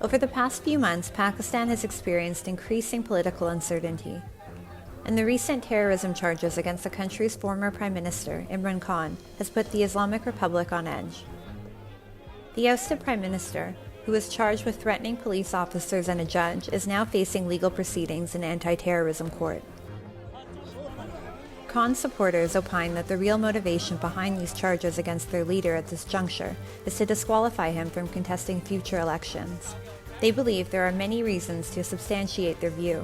Over the past few months, Pakistan has experienced increasing political uncertainty. And the recent terrorism charges against the country's former Prime Minister, Imran Khan, has put the Islamic Republic on edge. The ousted Prime Minister, who was charged with threatening police officers and a judge, is now facing legal proceedings in anti-terrorism court. Khan's supporters opine that the real motivation behind these charges against their leader at this juncture is to disqualify him from contesting future elections. They believe there are many reasons to substantiate their view.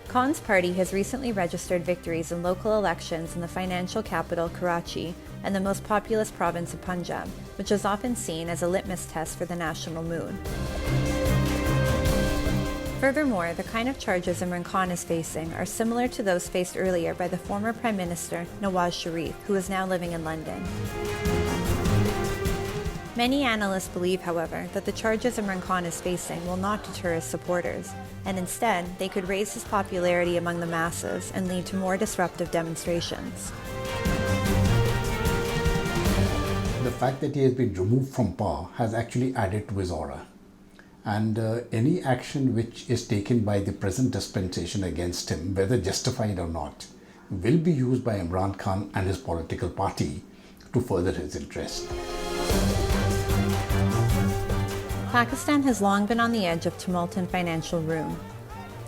Khan's party has recently registered victories in local elections in the financial capital Karachi and the most populous province of Punjab, which is often seen as a litmus test for the national mood. Furthermore, the kind of charges Imran Khan is facing are similar to those faced earlier by the former Prime Minister Nawaz Sharif, who is now living in London. Many analysts believe, however, that the charges Imran Khan is facing will not deter his supporters, and instead, they could raise his popularity among the masses and lead to more disruptive demonstrations. The fact that he has been removed from power has actually added to his aura. And any action which is taken by the present dispensation against him, whether justified or not, will be used by Imran Khan and his political party to further his interest. Pakistan has long been on the edge of tumult and financial ruin.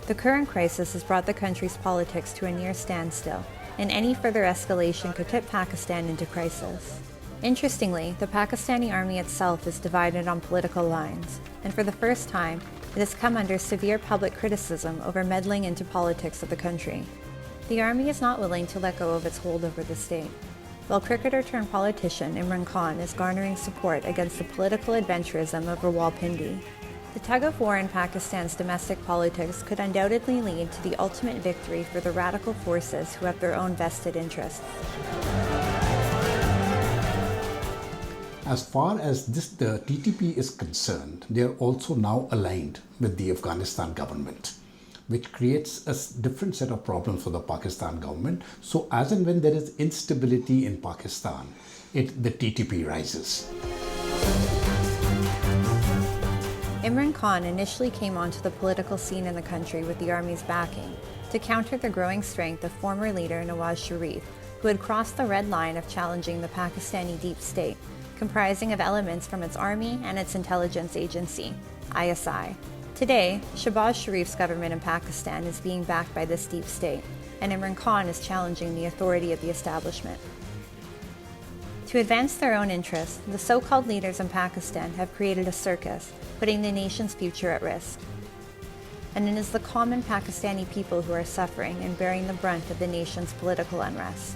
The current crisis has brought the country's politics to a near standstill, and any further escalation could tip Pakistan into crisis. Interestingly, the Pakistani army itself is divided on political lines, and for the first time, it has come under severe public criticism over meddling into politics of the country. The army is not willing to let go of its hold over the state, while cricketer-turned-politician Imran Khan is garnering support against the political adventurism of Rawalpindi. The tug-of-war in Pakistan's domestic politics could undoubtedly lead to the ultimate victory for the radical forces who have their own vested interests. As far as the TTP is concerned, they are also now aligned with the Afghanistan government, which creates a different set of problems for the Pakistan government. So as and when there is instability in Pakistan, the TTP rises. Imran Khan initially came onto the political scene in the country with the army's backing to counter the growing strength of former leader Nawaz Sharif, who had crossed the red line of challenging the Pakistani deep state, comprising of elements from its army and its intelligence agency, ISI. Today, Shehbaz Sharif's government in Pakistan is being backed by this deep state, and Imran Khan is challenging the authority of the establishment. To advance their own interests, the so-called leaders in Pakistan have created a circus, putting the nation's future at risk. And it is the common Pakistani people who are suffering and bearing the brunt of the nation's political unrest.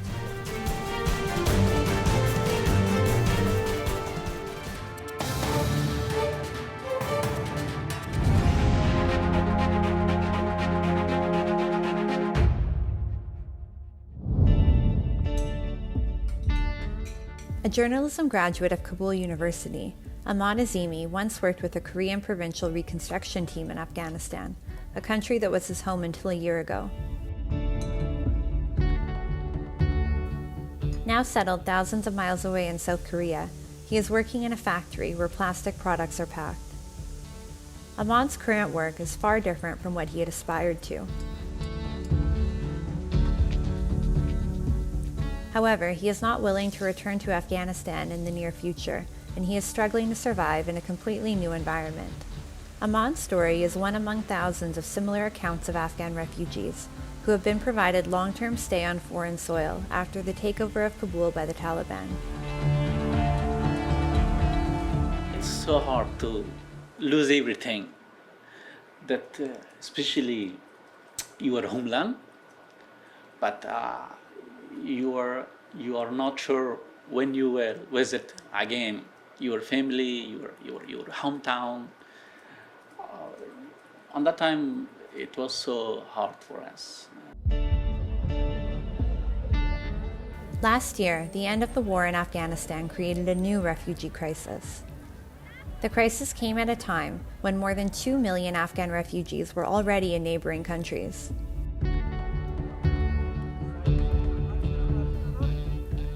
A journalism graduate of Kabul University, Ahmad Azimi once worked with the Korean provincial reconstruction team in Afghanistan, a country that was his home until a year ago. Now settled thousands of miles away in South Korea, he is working in a factory where plastic products are packed. Ahmad's current work is far different from what he had aspired to. However, he is not willing to return to Afghanistan in the near future, and he is struggling to survive in a completely new environment. Ahmad's story is one among thousands of similar accounts of Afghan refugees who have been provided long-term stay on foreign soil after the takeover of Kabul by the Taliban. It's so hard to lose everything, that especially your homeland, but you are not sure when you will visit again your family, your hometown. On that time, it was so hard for us. Last year, the end of the war in Afghanistan created a new refugee crisis. The crisis came at a time when more than 2 million Afghan refugees were already in neighbouring countries.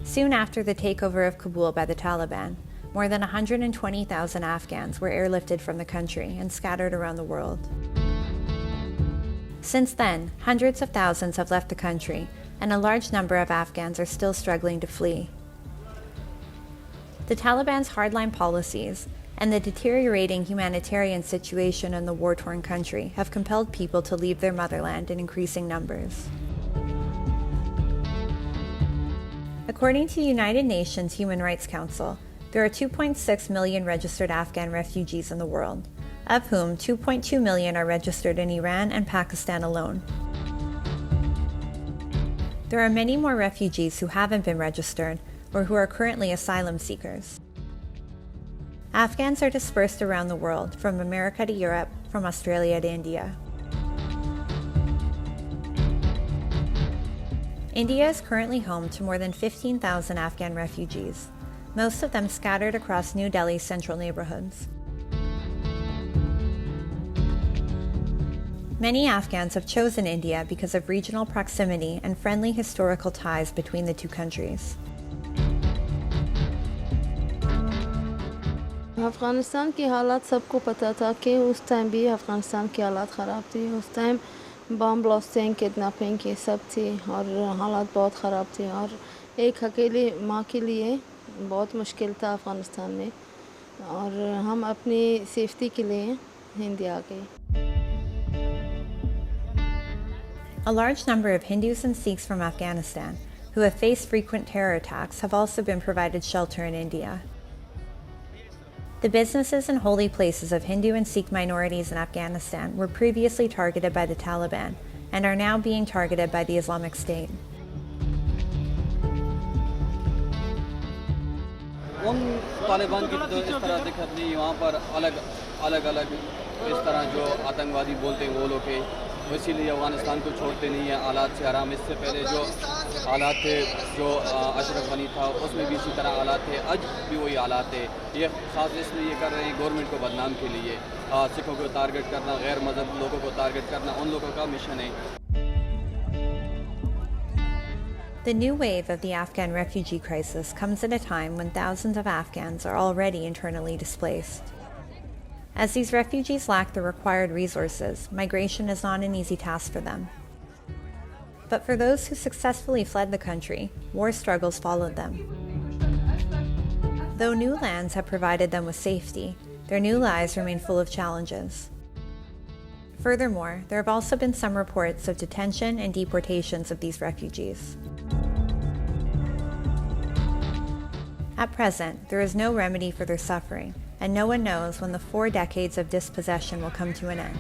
Soon after the takeover of Kabul by the Taliban, more than 120,000 Afghans were airlifted from the country and scattered around the world. Since then, hundreds of thousands have left the country, and a large number of Afghans are still struggling to flee. The Taliban's hardline policies and the deteriorating humanitarian situation in the war-torn country have compelled people to leave their motherland in increasing numbers. According to the United Nations Human Rights Council, there are 2.6 million registered Afghan refugees in the world, of whom 2.2 million are registered in Iran and Pakistan alone. There are many more refugees who haven't been registered or who are currently asylum seekers. Afghans are dispersed around the world, from America to Europe, from Australia to India. India is currently home to more than 15,000 Afghan refugees, most of them scattered across New Delhi's central neighborhoods. Many Afghans have chosen India because of regional proximity and friendly historical ties between the two countries. Afghanistan की हालात सबको पता था कि उस time भी अफ़गानिस्तान की हालात ख़राब थी। उस टाइम बम ब्लास्टिंग, किडनैपिंग ये सब थी और हालात बहुत ख़राब थे और एक अकेली माँ के लिए बहुत मुश्किल था अफ़गानिस्तान में और हम अपनी सेफ्टी के लिए इंडिया आ गए। A large number of Hindus and Sikhs from Afghanistan, who have faced frequent terror attacks, have also been provided shelter in India. The businesses and holy places of Hindu and Sikh minorities in Afghanistan were previously targeted by the Taliban and are now being targeted by the Islamic State. उन तालिबान की तो इस तरह दिक्कत नहीं, वहाँ पर अलग इस तरह जो आतंकवादी बोलते हैं वो लोग के, इसीलिए अफ़गानिस्तान को छोड़ते नहीं है। हालात से आराम, इससे पहले जो हालात थे, जो अशरफ गनी था उसमें भी इसी तरह हालात थे, आज भी वही हालात है। ये ख़ास इसलिए ये कर रहे हैं गवर्नमेंट को बदनाम के लिए, सिखों को टारगेट करना, गैर मज़हब लोगों को टारगेट करना उन लोगों का मिशन है। The new wave of the Afghan refugee crisis comes at a time when thousands of Afghans are already internally displaced. As these refugees lack the required resources, migration is not an easy task for them. But for those who successfully fled the country, war struggles followed them. Though new lands have provided them with safety, their new lives remain full of challenges. Furthermore, there have also been some reports of detention and deportations of these refugees. At present, there is no remedy for their suffering, and no one knows when the 4 decades of dispossession will come to an end.